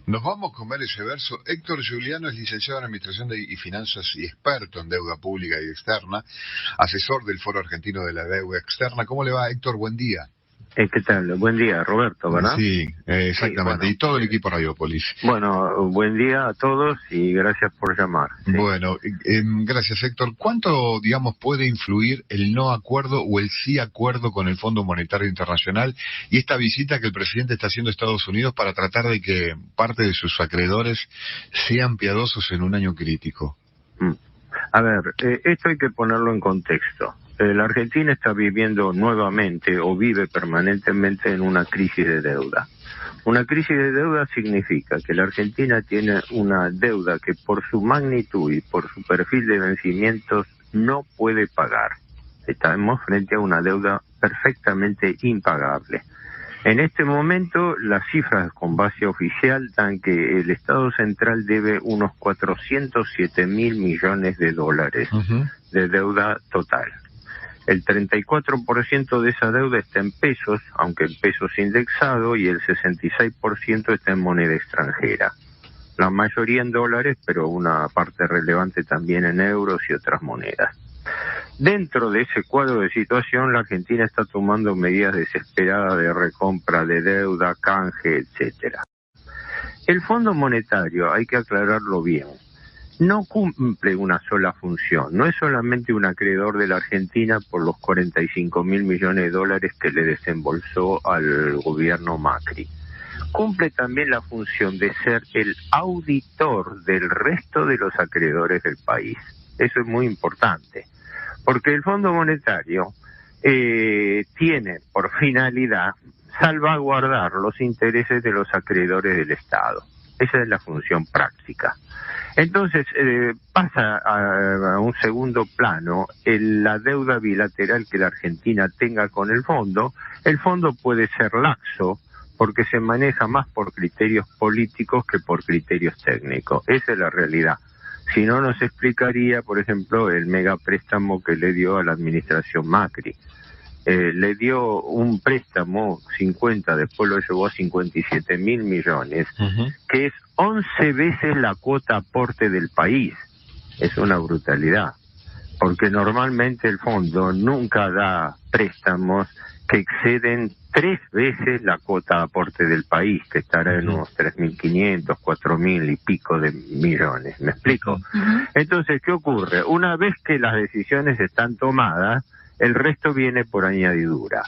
Nos vamos a comer ese verso. Héctor Giuliano es licenciado en Administración y Finanzas y experto en deuda pública y externa, asesor del Foro Argentino de la Deuda Externa. ¿Cómo le va, Héctor? Buen día. ¿Qué tal? Buen día, Roberto, ¿verdad? Sí, Sí, exactamente. bueno. Y todo el equipo Radiopolis. Bueno, buen día a todos y gracias por llamar. Sí. Bueno, gracias, Héctor. ¿Cuánto, digamos, puede influir el no acuerdo o el sí acuerdo con el Fondo Monetario Internacional y esta visita que el presidente está haciendo a Estados Unidos para tratar de que parte de sus acreedores sean piadosos en un año crítico? A ver, esto hay que ponerlo en contexto. La Argentina está viviendo nuevamente o vive permanentemente en una crisis de deuda. Una crisis de deuda significa que la Argentina tiene una deuda que por su magnitud y por su perfil de vencimientos no puede pagar. Estamos frente a una deuda perfectamente impagable. En este momento, las cifras con base oficial dan que el Estado Central debe unos 407.000 millones de dólares de deuda total. El 34% de esa deuda está en pesos, aunque en pesos indexado, y el 66% está en moneda extranjera. La mayoría en dólares, pero una parte relevante también en euros y otras monedas. Dentro de ese cuadro de situación, la Argentina está tomando medidas desesperadas de recompra de deuda, canje, etcétera. El Fondo Monetario, hay que aclararlo bien, no cumple una sola función. No es solamente un acreedor de la Argentina por los 45.000 millones de dólares que le desembolsó al gobierno Macri. Cumple también la función de ser el auditor del resto de los acreedores del país. Eso es muy importante. Porque el Fondo Monetario tiene por finalidad salvaguardar los intereses de los acreedores del Estado. Esa es la función práctica. Entonces pasa a un segundo plano la deuda bilateral que la Argentina tenga con el fondo. El fondo puede ser laxo porque se maneja más por criterios políticos que por criterios técnicos. Esa es la realidad. Si no, nos explicaría, por ejemplo, el megapréstamo que le dio a la administración Macri. Le dio un préstamo 50, después lo llevó a 57.000 millones, que es 11 veces la cuota aporte del país. Es una brutalidad, porque normalmente el fondo nunca da préstamos que exceden 3 veces la cuota aporte del país, que estará en unos 3.500, 4.000 y pico de millones. ¿Me explico? Entonces, ¿qué ocurre? Una vez que las decisiones están tomadas, el resto viene por añadidura.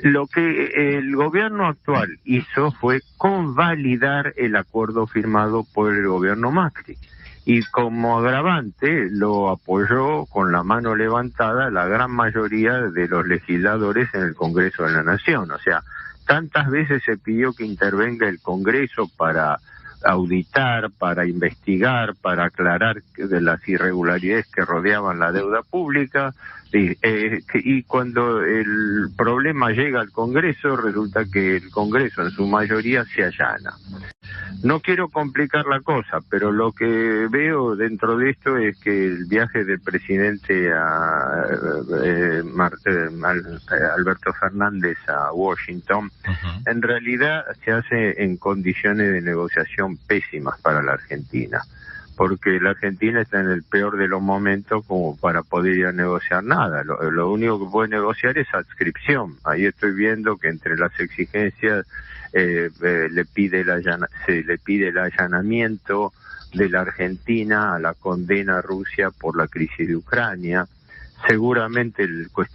Lo que el gobierno actual hizo fue convalidar el acuerdo firmado por el gobierno Macri. Y como agravante lo apoyó con la mano levantada la gran mayoría de los legisladores en el Congreso de la Nación. O sea, tantas veces se pidió que intervenga el Congreso para auditar, para investigar, para aclarar de las irregularidades que rodeaban la deuda pública, y cuando el problema llega al Congreso, resulta que el Congreso en su mayoría se allana. No quiero complicar la cosa, pero lo que veo dentro de esto es que el viaje del presidente Alberto Fernández a Washington, en realidad se hace en condiciones de negociación pésimas para la Argentina, porque la Argentina está en el peor de los momentos como para poder ir a negociar nada. Lo único que puede negociar es adscripción. Ahí estoy viendo que entre las exigencias se le pide el allanamiento de la Argentina a la condena a Rusia por la crisis de Ucrania. Seguramente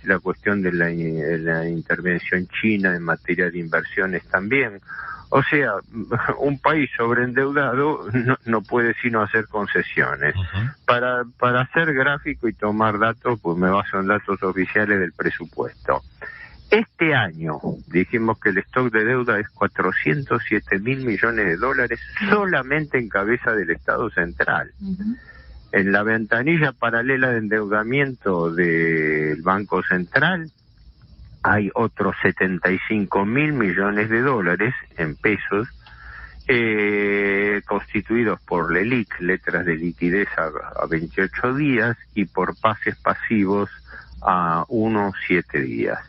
la cuestión de la intervención china en materia de inversiones también. O sea, un país sobreendeudado no puede sino hacer concesiones. Para hacer gráfico y tomar datos, pues me baso en datos oficiales del presupuesto. Este año dijimos que el stock de deuda es 407.000 millones de dólares solamente en cabeza del Estado Central. En la ventanilla paralela de endeudamiento del Banco Central hay otros 75.000 millones de dólares en pesos, constituidos por LELIQ, letras de liquidez a 28 días, y por pases pasivos a 7 días.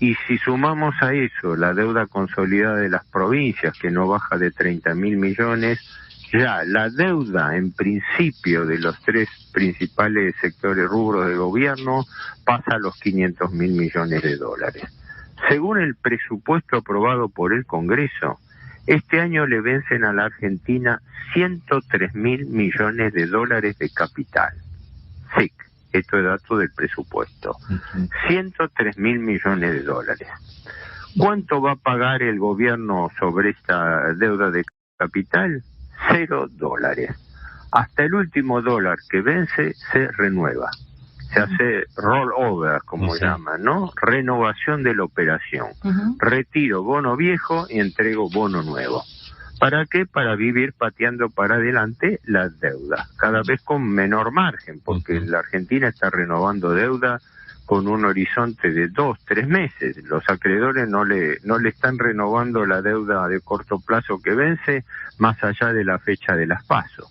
Y si sumamos a eso la deuda consolidada de las provincias, que no baja de 30.000 millones, ya la deuda en principio de los tres principales sectores rubros de gobierno pasa a los 500.000 millones de dólares. Según el presupuesto aprobado por el Congreso, este año le vencen a la Argentina 103.000 millones de dólares de capital. SIC, esto es dato del presupuesto. 103.000 millones de dólares. ¿Cuánto va a pagar el gobierno sobre esta deuda de capital? $0. Hasta el último dólar que vence se renueva. Se hace roll over, como llaman, ¿no? Renovación de la operación. Retiro bono viejo y entrego bono nuevo. ¿Para qué? Para vivir pateando para adelante las deudas, cada vez con menor margen, porque la Argentina está renovando deuda con un horizonte de 2-3 meses. Los acreedores no le están renovando la deuda de corto plazo que vence más allá de la fecha de las PASO.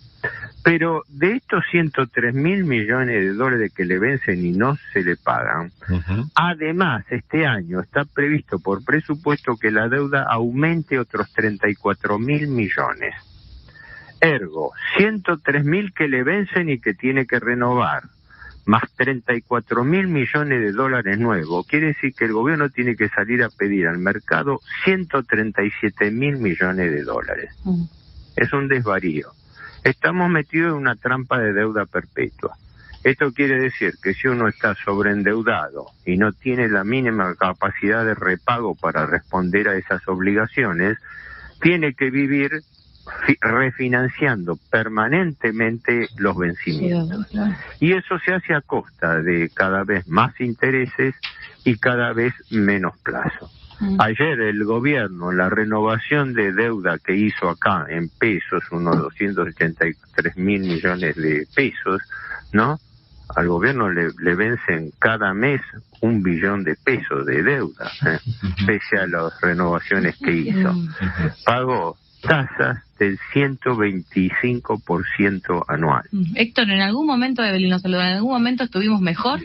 Pero de estos 103.000 millones de dólares que le vencen y no se le pagan, además este año está previsto por presupuesto que la deuda aumente otros 34.000 millones. Ergo, 103.000 que le vencen y que tiene que renovar, más 34.000 millones de dólares nuevos, quiere decir que el gobierno tiene que salir a pedir al mercado 137.000 millones de dólares. Es un desvarío. Estamos metidos en una trampa de deuda perpetua. Esto quiere decir que si uno está sobreendeudado y no tiene la mínima capacidad de repago para responder a esas obligaciones, tiene que vivir refinanciando permanentemente los vencimientos. Y eso se hace a costa de cada vez más intereses y cada vez menos plazo. Ayer el gobierno, la renovación de deuda que hizo acá en pesos, unos 283.000 millones de pesos, ¿no? Al gobierno le vencen cada mes 1 billón de pesos de deuda, pese a las renovaciones que hizo. Pagó tasas del 125% anual. Héctor, ¿en algún momento, Evelyn nos saluda, en algún momento estuvimos mejor?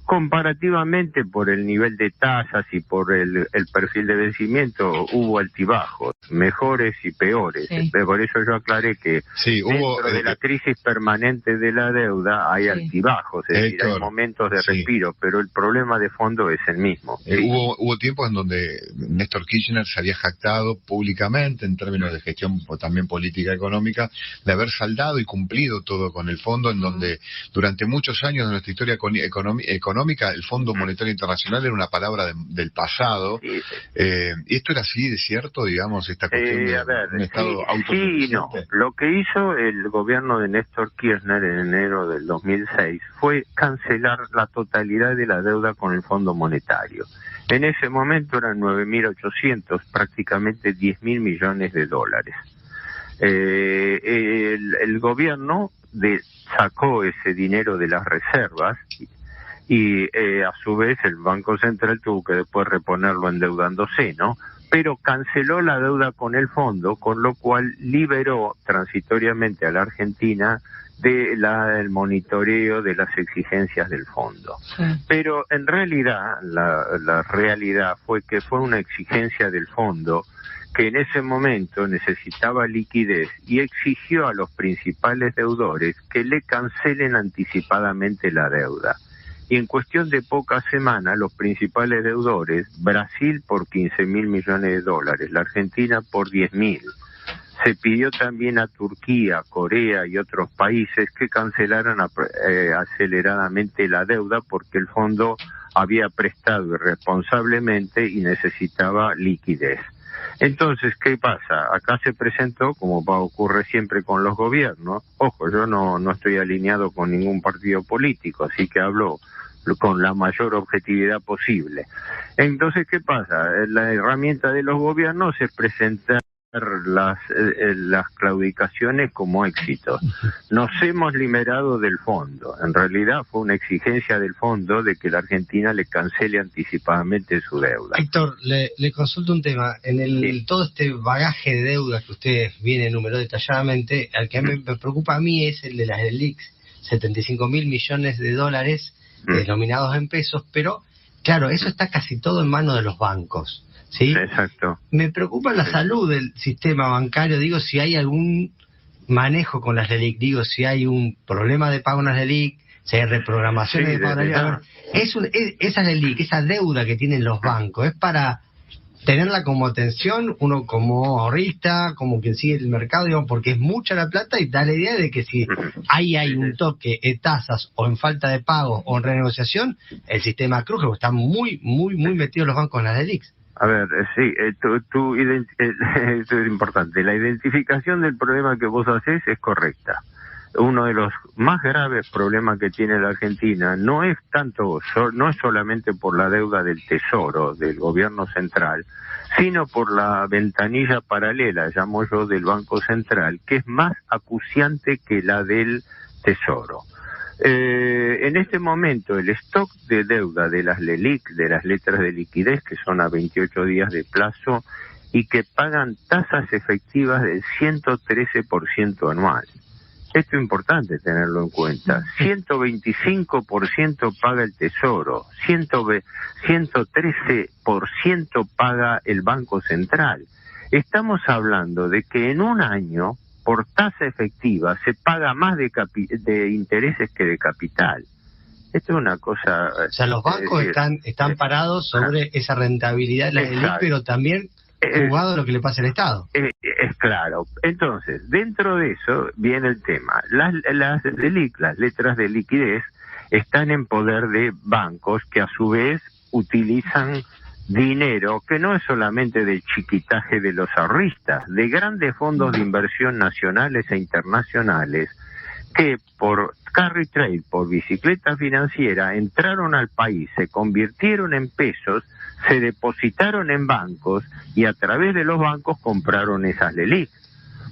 Comparativamente por el nivel de tasas y por el perfil de vencimiento hubo altibajos, mejores y peores. Por eso yo aclaré que dentro de la crisis permanente de la deuda hay altibajos, es decir, hay momentos de respiro, pero el problema de fondo es el mismo. Hubo tiempos en donde Néstor Kirchner se había jactado públicamente en términos de gestión o también política económica de haber saldado y cumplido todo con el fondo, en donde durante muchos años de nuestra historia económica el Fondo Monetario Internacional era una palabra del pasado. ¿Y esto era así de cierto, digamos, esta cuestión de un Estado autosuficiente? Sí, no. Lo que hizo el gobierno de Néstor Kirchner en enero del 2006 fue cancelar la totalidad de la deuda con el Fondo Monetario. En ese momento eran 9.800, prácticamente 10.000 millones de dólares. El gobierno sacó ese dinero de las reservas y a su vez el Banco Central tuvo que después reponerlo endeudándose, ¿no? Pero canceló la deuda con el fondo, con lo cual liberó transitoriamente a la Argentina del monitoreo de las exigencias del fondo. Pero en realidad, la realidad fue que fue una exigencia del fondo que en ese momento necesitaba liquidez y exigió a los principales deudores que le cancelen anticipadamente la deuda. Y en cuestión de pocas semanas, los principales deudores, Brasil por 15.000 millones de dólares, la Argentina por 10.000. Se pidió también a Turquía, Corea y otros países que cancelaran aceleradamente la deuda porque el fondo había prestado irresponsablemente y necesitaba liquidez. Entonces, ¿qué pasa? Acá se presentó, como ocurre siempre con los gobiernos, ojo, yo no estoy alineado con ningún partido político, así que hablo con la mayor objetividad posible. Entonces, ¿qué pasa? La herramienta de los gobiernos es presentar las claudicaciones como éxitos. Nos hemos liberado del fondo. En realidad fue una exigencia del fondo de que la Argentina le cancele anticipadamente su deuda. Héctor, le consulto un tema. En todo este bagaje de deuda que usted viene enumeró detalladamente, al que me preocupa a mí es el de las LELIQs, 75.000 millones de dólares denominados en pesos, pero Claro, eso está casi todo en manos de los bancos, ¿sí? Exacto. Me preocupa la salud del sistema bancario, digo, si hay algún manejo con las LELIQ, digo, si hay un problema de pago en las LELIQ, si hay reprogramaciones de pago en las LELIQ. A ver, esa LELIQ, esa deuda que tienen los bancos, ¿es para tenerla como atención, uno como ahorrista, como quien sigue el mercado, digamos, porque es mucha la plata y da la idea de que si ahí hay un toque en tasas o en falta de pago o en renegociación, el sistema cruje, porque están muy metidos los bancos en las LELIQ? A ver, sí, esto es importante. La identificación del problema que vos hacés es correcta. Uno de los más graves problemas que tiene la Argentina no es solamente por la deuda del Tesoro, del gobierno central, sino por la ventanilla paralela, llamo yo, del Banco Central, que es más acuciante que la del Tesoro. En este momento el stock de deuda de las LELIQ, de las letras de liquidez, que son a 28 días de plazo y que pagan tasas efectivas del 113% anual. Esto es importante tenerlo en cuenta. 125% paga el Tesoro, 113% paga el Banco Central. Estamos hablando de que en un año, por tasa efectiva, se paga más de intereses que de capital. Esto es una cosa... O sea, los bancos están parados sobre esa rentabilidad de la LELIQ, pero también jugado a lo que le pasa al Estado. Es claro. Entonces, dentro de eso viene el tema. Las LELIQ, las letras de liquidez, están en poder de bancos que a su vez utilizan dinero que no es solamente del chiquitaje de los ahorristas, de grandes fondos de inversión nacionales e internacionales que por carry trade, por bicicleta financiera, entraron al país, se convirtieron en pesos, se depositaron en bancos y a través de los bancos compraron esas LELIQ.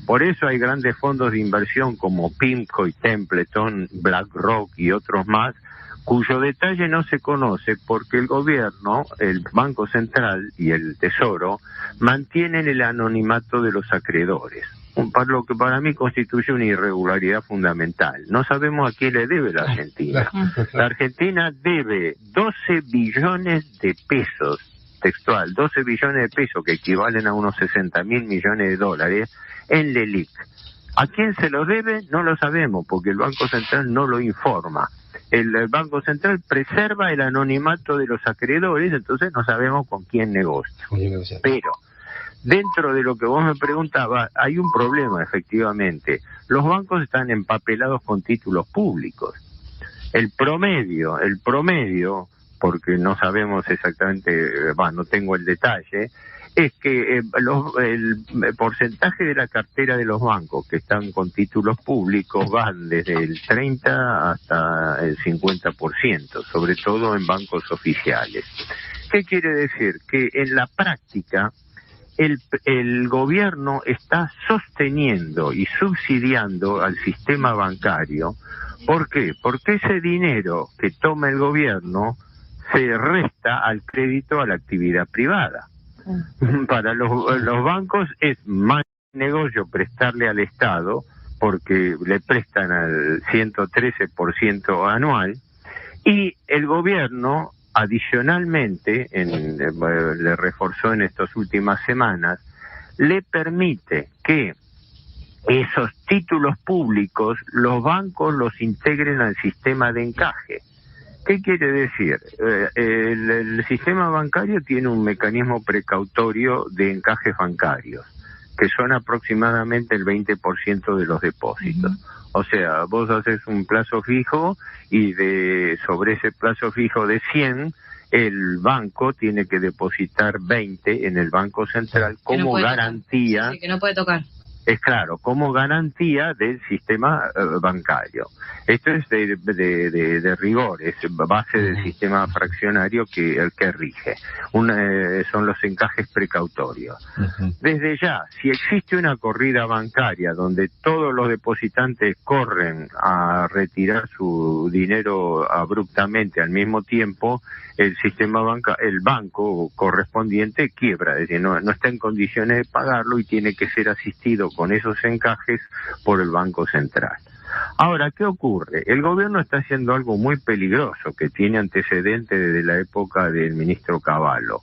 Por eso hay grandes fondos de inversión como PIMCO y Templeton, BlackRock y otros más, cuyo detalle no se conoce porque el gobierno, el Banco Central y el Tesoro mantienen el anonimato de los acreedores, lo que para mí constituye una irregularidad fundamental. No sabemos a quién le debe la Argentina. La Argentina debe 12 billones de pesos, textual, 12 billones de pesos que equivalen a unos 60.000 millones de dólares en LELIQ. ¿A quién se lo debe? No lo sabemos porque el Banco Central no lo informa. El Banco Central preserva el anonimato de los acreedores, entonces no sabemos con quién negocia. Pero dentro de lo que vos me preguntabas, hay un problema, efectivamente. Los bancos están empapelados con títulos públicos. El promedio, porque no sabemos exactamente, no tengo el detalle, es que el porcentaje de la cartera de los bancos que están con títulos públicos van desde el 30 hasta el 50%, sobre todo en bancos oficiales. ¿Qué quiere decir? Que en la práctica el gobierno está sosteniendo y subsidiando al sistema bancario. ¿Por qué? Porque ese dinero que toma el gobierno se resta al crédito a la actividad privada. Para los bancos es más negocio prestarle al Estado porque le prestan al 113% anual y el gobierno adicionalmente, le reforzó en estas últimas semanas, le permite que esos títulos públicos los bancos los integren al sistema de encaje. ¿Qué quiere decir? El sistema bancario tiene un mecanismo precautorio de encajes bancarios, que son aproximadamente el 20% de los depósitos. O sea, vos haces un plazo fijo y sobre ese plazo fijo de 100, el banco tiene que depositar 20 en el Banco Central como garantía. Sí, que no puede tocar. Es claro, como garantía del sistema bancario. Esto es de rigor, es base del sistema fraccionario que rige. Son los encajes precautorios. Desde ya, si existe una corrida bancaria donde todos los depositantes corren a retirar su dinero abruptamente al mismo tiempo, el banco correspondiente quiebra, es decir, no está en condiciones de pagarlo y tiene que ser asistido con esos encajes por el Banco Central. Ahora, ¿qué ocurre? El gobierno está haciendo algo muy peligroso que tiene antecedentes desde la época del ministro Cavallo.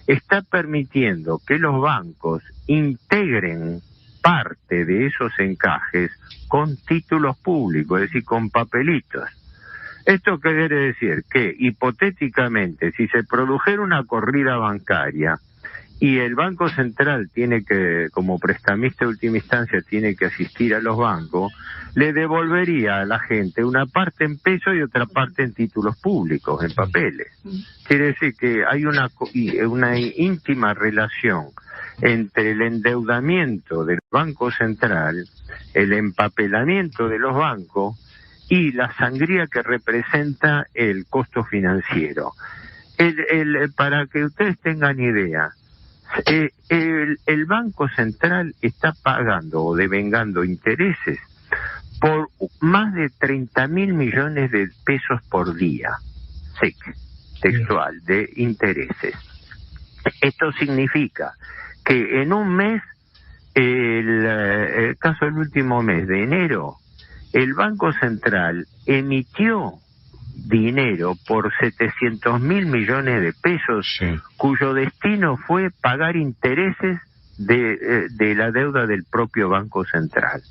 Está permitiendo que los bancos integren parte de esos encajes con títulos públicos, es decir, con papelitos. ¿Esto qué quiere decir? Que hipotéticamente, si se produjera una corrida bancaria y el Banco Central tiene que, como prestamista de última instancia, tiene que asistir a los bancos, le devolvería a la gente una parte en pesos y otra parte en títulos públicos, en papeles. Quiere decir que hay una íntima relación entre el endeudamiento del Banco Central, el empapelamiento de los bancos y la sangría que representa el costo financiero. Para que ustedes tengan idea, el Banco Central está pagando o devengando intereses por más de 30.000 millones de pesos por día, textual, de intereses. Esto significa que en un mes, el caso del último mes de enero, el Banco Central emitió dinero por 700.000 millones de pesos, cuyo destino fue pagar intereses de la deuda del propio Banco Central.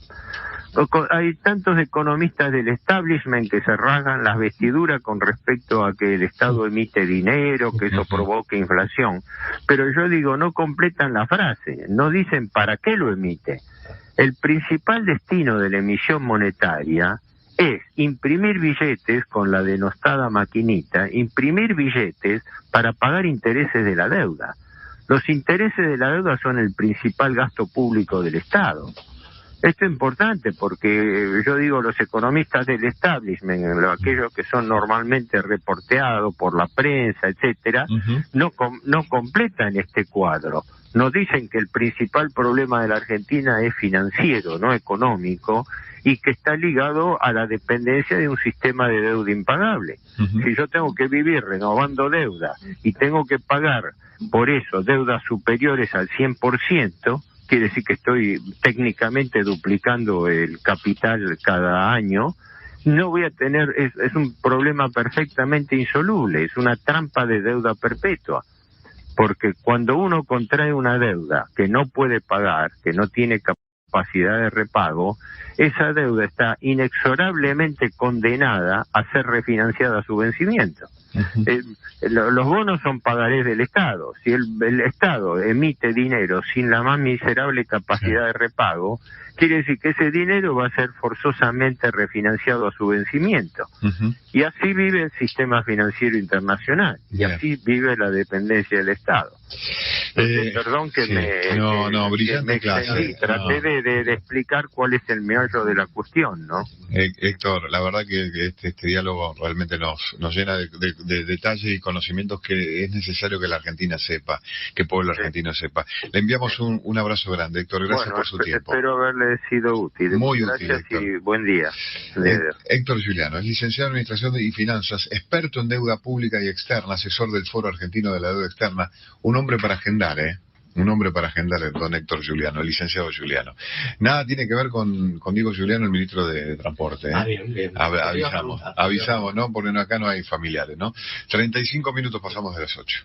Hay tantos economistas del establishment que se rasgan las vestiduras con respecto a que el Estado emite dinero, que eso provoca inflación, pero yo digo, no completan la frase, no dicen para qué lo emite. El principal destino de la emisión monetaria es imprimir billetes con la denostada maquinita, imprimir billetes para pagar intereses de la deuda. Los intereses de la deuda son el principal gasto público del Estado. Esto es importante porque yo digo, los economistas del establishment, aquellos que son normalmente reporteados por la prensa, etcétera, no completan este cuadro. Nos dicen que el principal problema de la Argentina es financiero, no económico, y que está ligado a la dependencia de un sistema de deuda impagable. Si yo tengo que vivir renovando deuda y tengo que pagar por eso deudas superiores al 100%, quiere decir que estoy técnicamente duplicando el capital cada año, no voy a tener, es un problema perfectamente insoluble, es una trampa de deuda perpetua. Porque cuando uno contrae una deuda que no puede pagar, que no tiene capacidad de repago, esa deuda está inexorablemente condenada a ser refinanciada a su vencimiento. Los bonos son pagarés del Estado. Si el Estado emite dinero sin la más miserable capacidad de repago, quiere decir que ese dinero va a ser forzosamente refinanciado a su vencimiento. Y así vive el sistema financiero internacional, y así vive la dependencia del Estado. Perdón que me clase. Traté de explicar cuál es el meollo de la cuestión, ¿no? Héctor, la verdad que este diálogo realmente nos llena de detalles y conocimientos que es necesario que la Argentina sepa, que el pueblo argentino sepa. Le enviamos un abrazo grande, Héctor, gracias por su tiempo. Espero haberle sido útil. Muy gracias útil, Héctor. Y buen día. Héctor Giuliano es licenciado en Administración y Finanzas, experto en deuda pública y externa, asesor del Foro Argentino de la Deuda Externa, un hombre para agendar, un hombre para agendar, don Héctor Giuliano, el licenciado Giuliano. Nada tiene que ver con Diego Giuliano, el ministro de Transporte. Bien. Avisamos, ¿no? Porque acá no hay familiares, ¿no? 35 minutos pasamos de las 8.